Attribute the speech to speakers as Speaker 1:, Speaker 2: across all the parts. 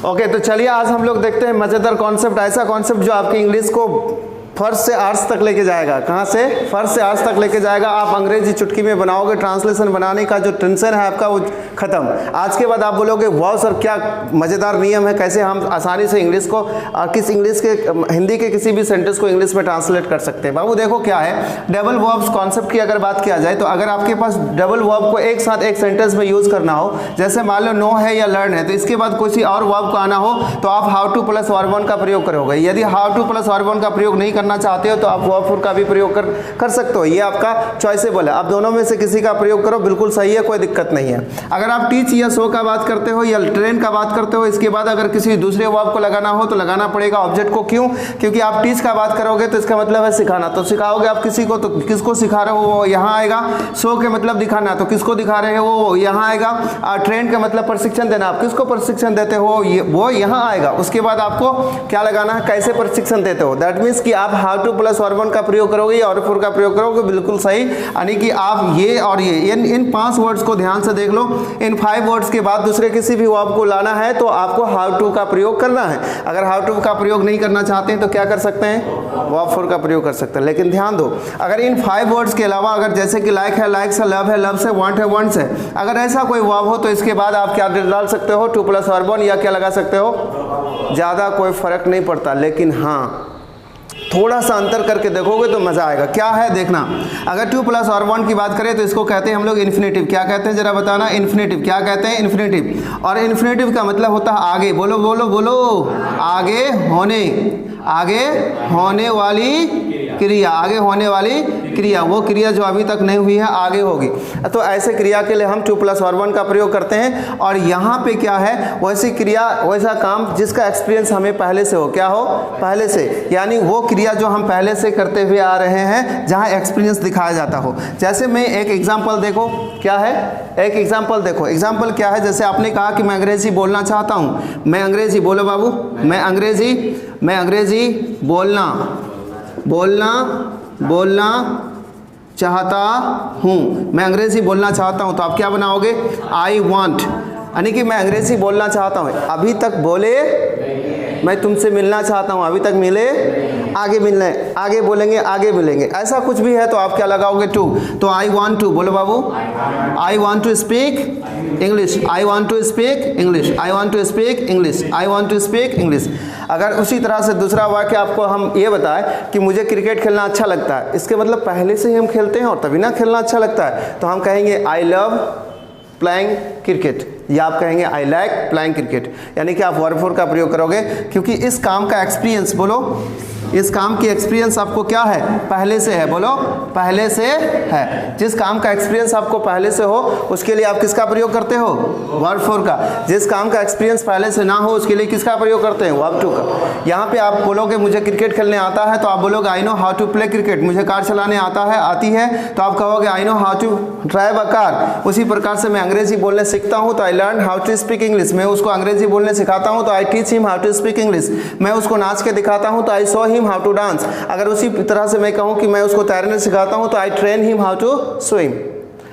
Speaker 1: Okay, तो चलिए आज हम लोग देखते हैं मजेदार कॉन्सेप्ट, ऐसा कॉन्सेप्ट जो आपकी इंग्लिश को फर्स्ट से आर्ट्स तक लेके जाएगा। कहाँ से? फर्स्ट से आर्ट्स तक लेके जाएगा। आप अंग्रेजी चुटकी में बनाओगे, ट्रांसलेशन बनाने का जो टेंशन है आपका वो खत्म। आज के बाद आप बोलोगे वाह सर क्या मज़ेदार नियम है, कैसे हम आसानी से इंग्लिश को हिंदी के किसी भी सेंटेंस को इंग्लिश में ट्रांसलेट कर सकते हैं। बाबू देखो क्या है, डबल वर्ब्स कॉन्सेप्ट की अगर बात किया जाए तो अगर आपके पास डबल वर्ब को एक साथ एक सेंटेंस में यूज़ करना हो, जैसे मान लो नो है या लर्न है, तो इसके बाद किसी और वर्ब को आना हो तो आप how two plus verb one का प्रयोग करोगे। यदि how two plus verb one का प्रयोग नहीं करना चाहते हो तो आप वर्ब फोर का भी प्रयोग कर सकते हो। ये आपका चॉइसेबल है, आप दोनों में से किसी का प्रयोग करो, बिल्कुल सही है, कोई दिक्कत नहीं है। अगर आप टीच या शो का बात करते हो या ट्रेन का बात करते हो, इसके बाद अगर किसी दूसरे वर्ब को लगाना हो तो लगाना पड़ेगा ऑब्जेक्ट को। क्यों? क्योंकि आप टीच का बात करोगे तो इसका मतलब है सिखाना, तो सिखाओगे आप किसी को तो किसको सिखा रहे हो वो यहाँ आएगा। शो के मतलब दिखाना, तो किसको दिखा रहे हो वो यहाँ आएगा। ट्रेन का मतलब प्रशिक्षण देना, आप किसको प्रशिक्षण देते हो वो यहाँ आएगा। उसके बाद आपको क्या लगाना है, कैसे प्रशिक्षण देते हो। दैट मीन्स कि आप how two plus verb one का प्रयोग करोगे या और फोर का प्रयोग करोगे, बिल्कुल सही। यानी कि आप ये और ये इन 5 वर्ड्स को ध्यान से देख लो। इन 5 वर्ड्स के बाद दूसरे किसी भी वर्ब को लाना है तो आपको हाउ टू का प्रयोग करना है। अगर हाउ टू का प्रयोग नहीं करना चाहते हैं तो क्या कर सकते हैं, वर्ब फोर का प्रयोग कर सकते हैं। लेकिन ध्यान दो, अगर इन 5 वर्ड्स के अलावा अगर जैसे कि लाइक है लाइक से, लव है लव से, वांट है वांट से, अगर ऐसा कोई वर्ब हो तो इसके बाद आप क्या डाल सकते हो, टू प्लस वर्ब वन या क्या लगा सकते हो। ज़्यादा कोई फर्क नहीं पड़ता, लेकिन हाँ थोड़ा सा अंतर करके देखोगे तो मज़ा आएगा। क्या है देखना, अगर टू प्लस और वन की बात करें तो इसको कहते हैं हम लोग इन्फिनेटिव। क्या कहते हैं जरा बताना, इन्फिनेटिव। क्या कहते हैं, इन्फिनेटिव। और इन्फिनेटिव का मतलब होता है आगे, बोलो बोलो बोलो, आगे होने वाली क्रिया, आगे होने वाली क्रिया, वो क्रिया जो अभी तक नहीं हुई है आगे होगी। तो ऐसे क्रिया के लिए हम टू प्लस और वन का प्रयोग करते हैं। और यहाँ पे क्या है, वैसी क्रिया वैसा काम जिसका एक्सपीरियंस हमें पहले से हो, क्या हो, पहले से, यानी वो क्रिया जो हम पहले से करते हुए आ रहे हैं जहाँ एक्सपीरियंस दिखाया जाता हो। जैसे मैं एक एग्जाम्पल देखो, क्या है, एक एग्जाम्पल देखो। एग्जाम्पल क्या है, जैसे आपने कहा कि मैं अंग्रेजी बोलना चाहता हूँ, मैं अंग्रेजी, बोलो बाबू, मैं अंग्रेजी बोलना चाहता हूँ, मैं अंग्रेजी बोलना चाहता हूँ। तो आप क्या बनाओगे, आई वॉन्ट, यानी कि मैं अंग्रेजी बोलना चाहता हूँ। अभी तक बोले मैं तुमसे मिलना चाहता हूँ, अभी तक मिले, आगे मिलना है, आगे बोलेंगे, आगे मिलेंगे, ऐसा कुछ भी है तो आप क्या लगाओगे, टू। तो आई वांट टू, बोलो बाबू, I want to speak English, I want to speak English, I want to speak English, I want to speak English. अगर उसी तरह से दूसरा वाक्य आपको हम ये बताएं कि मुझे क्रिकेट खेलना अच्छा लगता है, इसके मतलब पहले से ही हम खेलते हैं और तभी ना खेलना अच्छा लगता है, तो हम कहेंगे आई लव प्लेइंग क्रिकेट, या आप कहेंगे आई लाइक प्लेइंग क्रिकेट, यानी कि आप वर्ब फोर का प्रयोग करोगे। क्योंकि इस काम का एक्सपीरियंस, बोलो, इस काम की एक्सपीरियंस आपको क्या है, पहले से है, बोलो, पहले से है। जिस काम का एक्सपीरियंस आपको पहले से हो उसके लिए आप किसका प्रयोग करते हो, वर्ब फोर का। जिस काम का एक्सपीरियंस पहले से ना हो उसके लिए किसका प्रयोग करते हैं, वर्ब टू का। यहाँ पे आप बोलोगे मुझे क्रिकेट खेलने आता है, तो आप बोलोगे I know how to play cricket. मुझे कार चलाने आती है, तो आप कहोगे I know how to drive a car. उसी प्रकार से मैं अंग्रेजी बोलने सीखता हूँ तो I learn how to speak English. मैं उसको अंग्रेजी बोलने सिखाता हूँ तो I teach him how to speak English. मैं उसको नाच के दिखाता हूँ तो I show him how to dance. अगर उसी तरह से मैं कहूँ कि मैं उसको तैरने सिखाता हूँ तो I train him how to swim.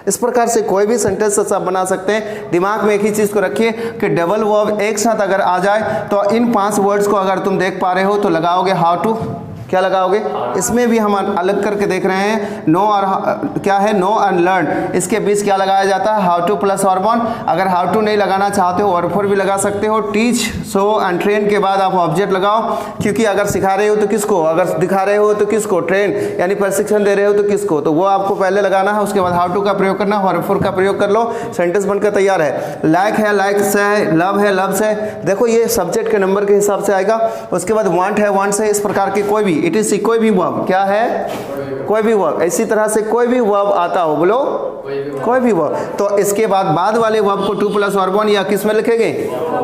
Speaker 1: इस प्रकार से कोई भी सेंटेंस आप बना सकते हैं। दिमाग में एक ही चीज़ को रखिए कि डबल वर्ब एक साथ अगर आ जाए तो इन 5 वर्ड्स को अगर तुम देख पा रहे हो तो लगाओगे हाउ टू, क्या लगाओगे। इसमें भी हम अलग करके देख रहे हैं, नो और क्या है, नो एंड लर्न, इसके बीच क्या लगाया जाता है, how two plus verb one. अगर हाउ टू नहीं लगाना चाहते हो वर्ब फोर भी लगा सकते हो। टीच, शो एंड ट्रेन के बाद आप ऑब्जेक्ट लगाओ, क्योंकि अगर सिखा रहे हो तो किसको, अगर दिखा रहे हो तो किसको, ट्रेन यानी प्रशिक्षण दे रहे हो तो किसको, तो वो आपको पहले लगाना है। उसके बाद हाउ टू का प्रयोग करना, वर्ब फोर का प्रयोग कर लो, सेंटेंस बनकर तैयार है। लाइक है लाइक से है, लव है लव से, देखो ये सब्जेक्ट के नंबर के हिसाब से आएगा। उसके बाद वांट है वांट से, इस प्रकार के कोई भी, इट इज कोई भी वर्ब, क्या है, कोई भी वर्ब। इसी तरह से कोई भी वर्ब आता हो, बोलो, कोई भी वर्ब। तो इसके बाद वाले वर्ब को टू प्लस वर्ब वन या किस में लिखेंगे,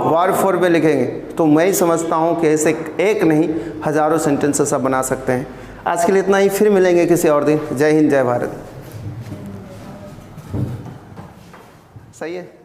Speaker 1: वर्ब फोर में लिखेंगे। तो मैं ही समझता हूँ कि ऐसे एक नहीं हजारों सेंटेंसेस आप बना सकते हैं। आज के लिए इतना ही, फिर मिलेंगे किसी और दिन। जय हिंद, जय भारत। सही है।